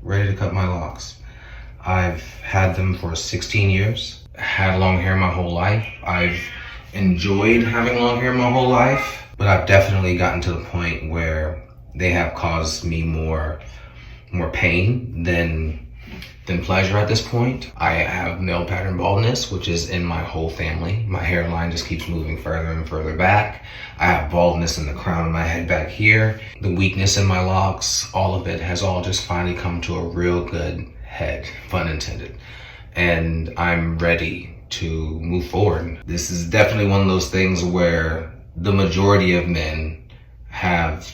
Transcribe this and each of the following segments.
ready to cut my locks. I've had them for 16 years, had long hair my whole life. I've enjoyed having long hair my whole life, but I've definitely gotten to the point where they have caused me more pain than pleasure at this point. I have male pattern baldness, which is in my whole family. My hairline just keeps moving further and further back. I have baldness in the crown of my head back here. The weakness in my locks, all of it has all just finally come to a real good head, pun intended. And I'm ready to move forward. This is definitely one of those things where the majority of men have,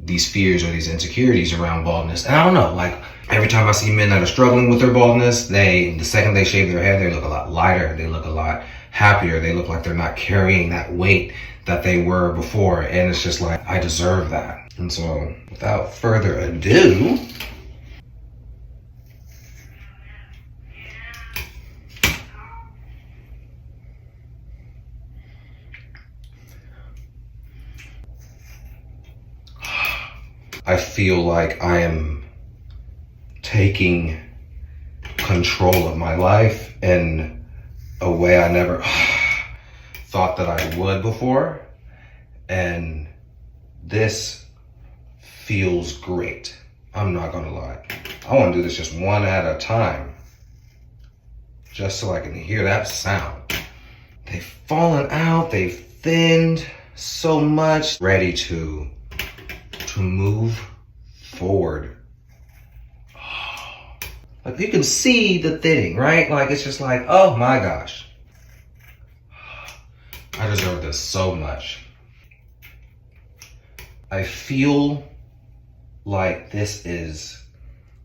these fears or these insecurities around baldness. And I don't know, like every time I see men that are struggling with their baldness, the second they shave their head, they look a lot lighter, they look a lot happier, they look like they're not carrying that weight that they were before. And it's just like, I deserve that. And so without further ado, I feel like I am taking control of my life in a way I never thought that I would before. And this feels great. I'm not gonna lie. I wanna do this just one at a time, just so I can hear that sound. They've fallen out, they've thinned so much, ready to move forward. Like you can see the thinning, right? Like it's just like, oh my gosh. I deserve this so much. I feel like this is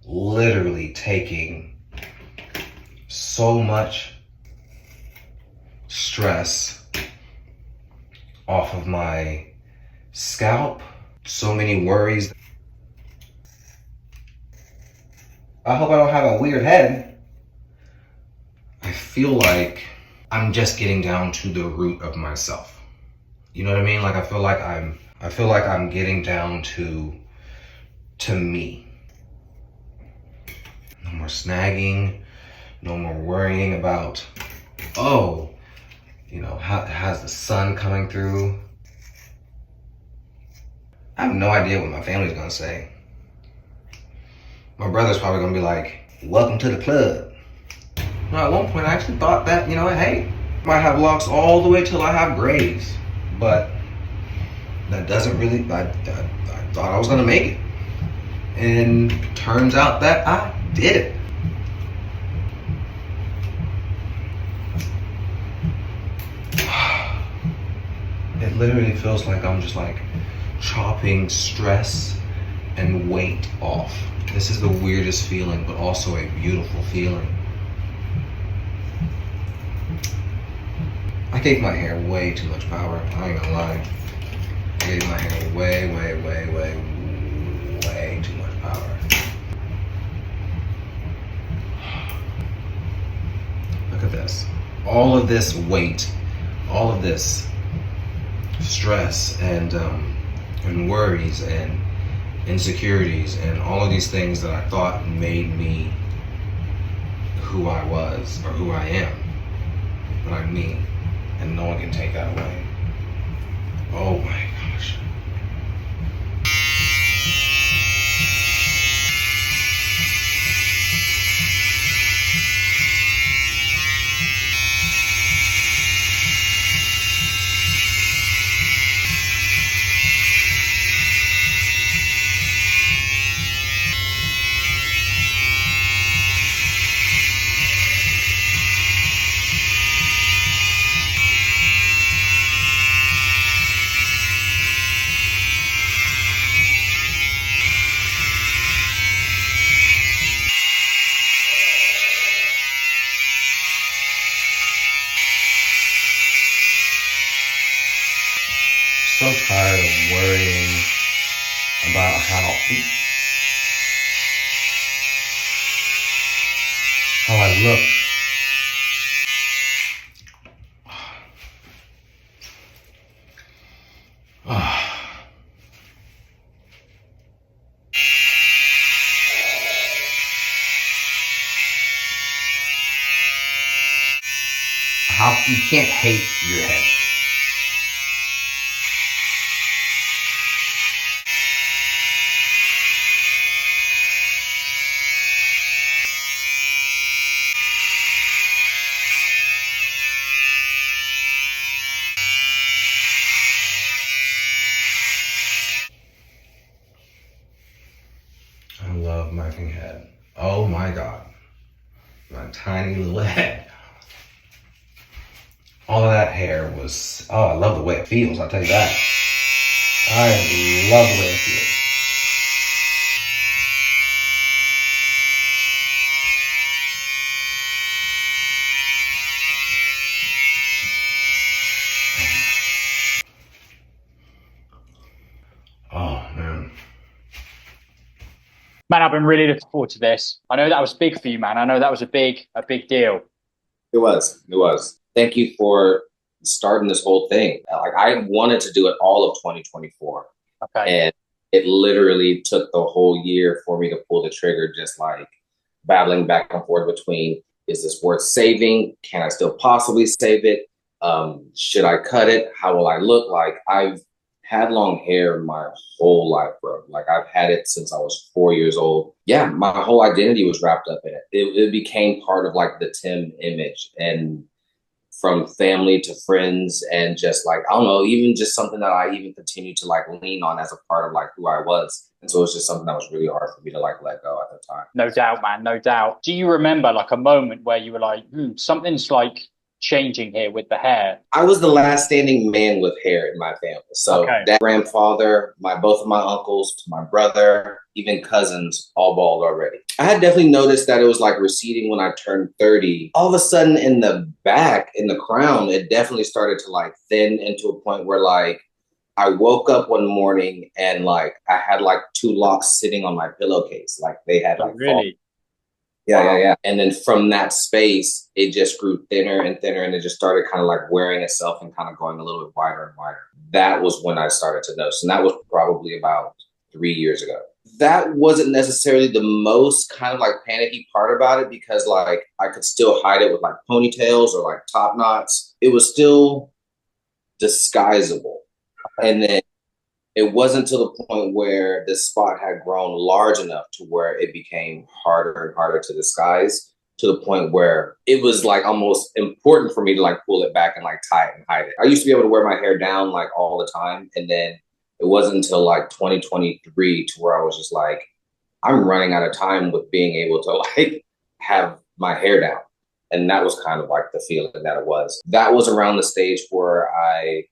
literally taking so much stress off of my scalp. So many worries. I hope I don't have a weird head. I feel like I'm just getting down to the root of myself. You know what I mean? Like I feel like I'm getting down to me. No more snagging, no more worrying about, how's the sun coming through? I have no idea what my family's gonna say. My brother's probably gonna be like, welcome to the club. At one point I actually thought that, hey, I might have locks all the way till I have grays. But that doesn't really, I thought I was gonna make it. And turns out that I did it. It literally feels like I'm just like chopping stress and weight off. This is the weirdest feeling, but also a beautiful feeling. I gave my hair way too much power. I ain't gonna lie. I gave my hair way too much power. Look at this. All of this weight, all of this stress and worries and insecurities and all of these things that I thought made me who I was or who I am. But I'm me, and no one can take that away. Oh my gosh. So tired of worrying about how I look. you can't hate your head. I love my head. Oh my God. My tiny little head. All of that hair was, oh, I love the way it feels, I'll tell you that. I love the way it feels. Oh man. Man, I've been really looking forward to this. I know that was big for you, man. I know that was a big deal. It was. It was. Thank you for starting this whole thing. Like I wanted to do it all of 2024. Okay. And it literally took the whole year for me to pull the trigger, just like battling back and forth between, is this worth saving? Can I still possibly save it? Should I cut it? How will I look like? I've had long hair my whole life, bro. Like I've had it since I was 4 years old. Yeah, my whole identity was wrapped up in it. It became part of like the Tim image, and from family to friends, and just like, I don't know, even just something that I even continue to like lean on as a part of like who I was. And so it's just something that was really hard for me to like let go at the time. No doubt, man. No doubt. Do you remember like a moment where you were like, something's like changing here with the hair? I was the last standing man with hair in my family. So Okay. that grandfather, both of my uncles, my brother, even cousins, all bald already. I had definitely noticed that it was like receding when I turned 30. All of a sudden in the back, in the crown, it definitely started to like thin into a point where like I woke up one morning and like I had like two locks sitting on my pillowcase. Like they had Oh, like fallen. really? Yeah, Wow. yeah, yeah. And then from that space, it just grew thinner and thinner, and it just started kind of like wearing itself and kind of going a little bit wider and wider. That was when I started to notice. And that was probably about 3 years ago. That wasn't necessarily the most kind of like panicky part about it, because like I could still hide it with like ponytails or like top knots. It was still disguisable. And then it wasn't until the point where the spot had grown large enough to where it became harder and harder to disguise, to the point where it was like almost important for me to like pull it back and like tie it and hide it. I used to be able to wear my hair down like all the time. And then it wasn't until like 2023 to where I was just like, I'm running out of time with being able to like have my hair down. And that was kind of like the feeling that it was. That was around the stage where I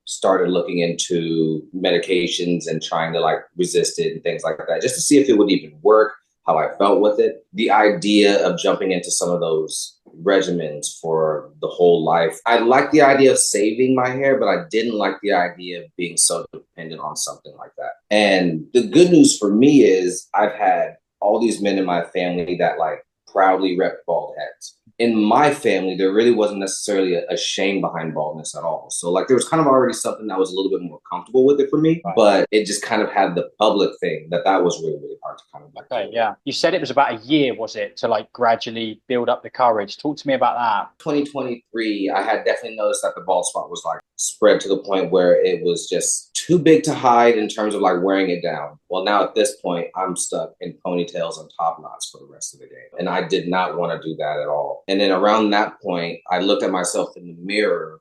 started looking into medications and trying to like resist it and things like that, just to see if it would even work, how I felt with it. The idea of jumping into some of those regimens for the whole life. I liked the idea of saving my hair, but I didn't like the idea of being so dependent on something like that. And the good news for me is I've had all these men in my family that like proudly rep bald heads. In my family, there really wasn't necessarily a shame behind baldness at all. So like there was kind of already something that was a little bit more comfortable with it for me, Right. but it just kind of had the public thing that was really, really hard to kind of like Okay, do. yeah. You said it was about a year, was it, to like gradually build up the courage? Talk to me about that. 2023, I had definitely noticed that the bald spot was like spread to the point where it was just too big to hide in terms of like wearing it down. Well, now at this point, I'm stuck in ponytails and top knots for the rest of the day. And I did not want to do that at all. And then around that point, I looked at myself in the mirror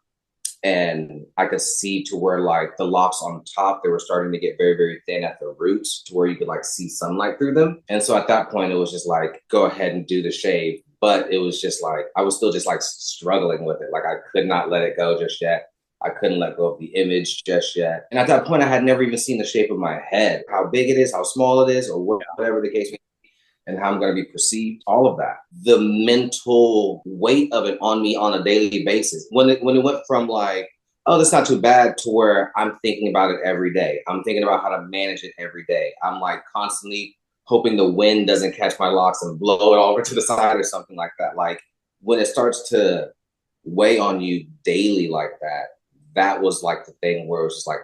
and I could see to where like the locks on top, they were starting to get very, very thin at the roots to where you could like see sunlight through them. And so at that point, it was just like, go ahead and do the shave. But it was just like, I was still just like struggling with it. Like I could not let it go just yet. I couldn't let go of the image just yet. And at that point, I had never even seen the shape of my head, how big it is, how small it is, or whatever the case may be, and how I'm going to be perceived, all of that. The mental weight of it on me on a daily basis. When it went from like, oh, that's not too bad, to where I'm thinking about it every day. I'm thinking about how to manage it every day. I'm like constantly hoping the wind doesn't catch my locks and blow it over to the side or something like that. Like when it starts to weigh on you daily like that, that was like the thing where it was just like,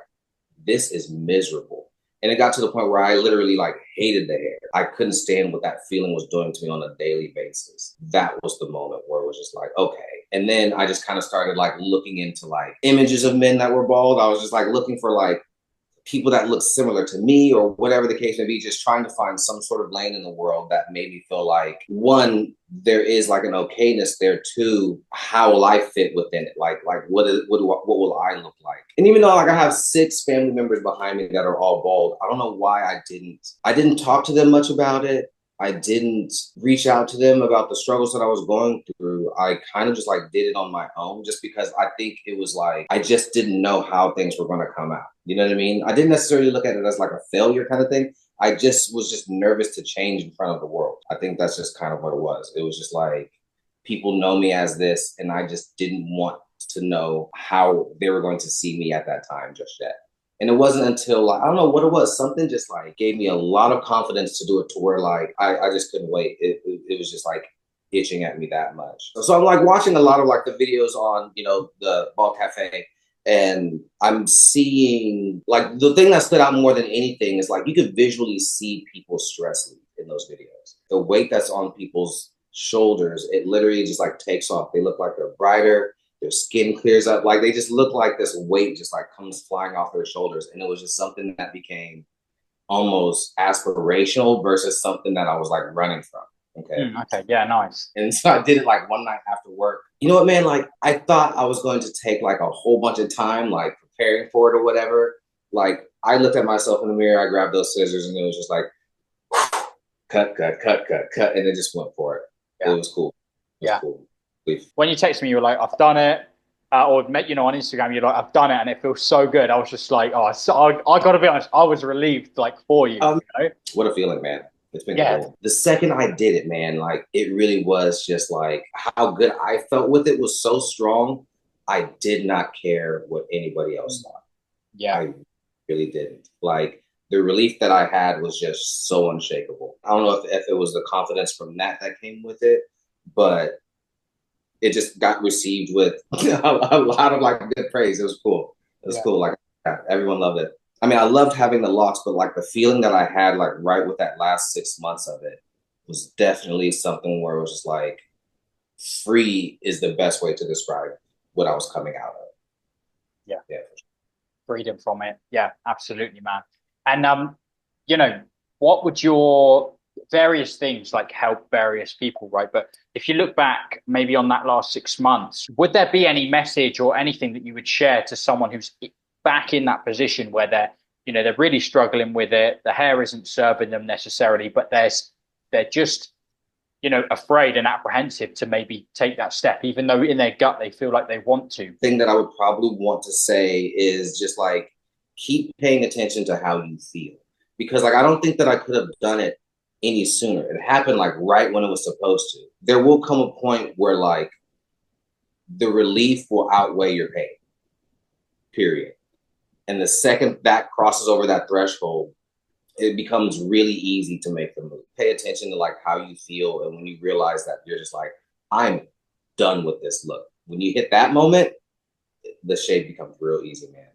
this is miserable. And it got to the point where I literally like hated the hair. I couldn't stand what that feeling was doing to me on a daily basis. That was the moment where it was just like, okay, And then I just kind of started like looking into like images of men that were bald. I was just like looking for like people that look similar to me or whatever the case may be, just trying to find some sort of lane in the world that made me feel like, one, there is like an okayness there. Two, how will I fit within it? Like what will I look like? And even though like I have 6 family members behind me that are all bald, I don't know why I didn't talk to them much about it. I didn't reach out to them about the struggles that I was going through. I kind of just like did it on my own, just because I think it was like, I just didn't know how things were going to come out. You know what I mean? I didn't necessarily look at it as like a failure kind of thing. I just was just nervous to change in front of the world. I think that's just kind of what it was. It was just like, people know me as this, and I just didn't want to know how they were going to see me at that time just yet. And it wasn't until like, I don't know what it was, something just like gave me a lot of confidence to do it, to where like I just couldn't wait. It was just like itching at me that much. So I'm like watching a lot of like the videos on, you know, the Baldcafe, and I'm seeing like the thing that stood out more than anything is like you could visually see people's stress in those videos. The weight that's on people's shoulders, it literally just like takes off. They look like they're brighter. Their skin clears up. Like they just look like this weight just like comes flying off their shoulders. And it was just something that became almost aspirational versus something that I was like running from. Okay. Okay. Yeah. Nice. And so I did it like one night after work. You know what, man? Like I thought I was going to take like a whole bunch of time, like preparing for it or whatever. Like I looked at myself in the mirror, I grabbed those scissors, and it was just like cut, cut, cut, cut, cut. And it just went for it. Yeah. It was cool. It was cool. When you text me, you were like, I've done it. Or met, you know, on Instagram, you're like, I've done it, and it feels so good. I was just like, oh, I got to be honest, I was relieved, like, for you. You know? What a feeling, man. It's been cool. The second I did it, man, like, it really was just like how good I felt with it was so strong. I did not care what anybody else thought. Yeah. I really didn't. Like, the relief that I had was just so unshakable. I don't know if it was the confidence from that came with it, but it just got received with a lot of like good praise. It was cool. It was cool. Like everyone loved it. I mean, I loved having the locks, but like the feeling that I had like right with that last 6 months of it was definitely something where it was just like free is the best way to describe what I was coming out of. Yeah. Yeah. Freedom from it. Yeah, absolutely, man. And you know, what would your various things like help various people, right? But if you look back maybe on that last 6 months, would there be any message or anything that you would share to someone who's back in that position where they're, you know, they're really struggling with it, the hair isn't serving them necessarily, but they're just, you know, afraid and apprehensive to maybe take that step, even though in their gut they feel like they want to? Thing that I would probably want to say is just like keep paying attention to how you feel, because like I don't think that I could have done it any sooner. It happened like right when it was supposed to. There will come a point where like the relief will outweigh your pain, period. And the second that crosses over that threshold, it becomes really easy to make the move. Pay attention to like how you feel. And when you realize that you're just like, I'm done with this look. When you hit that moment, the shade becomes real easy, man.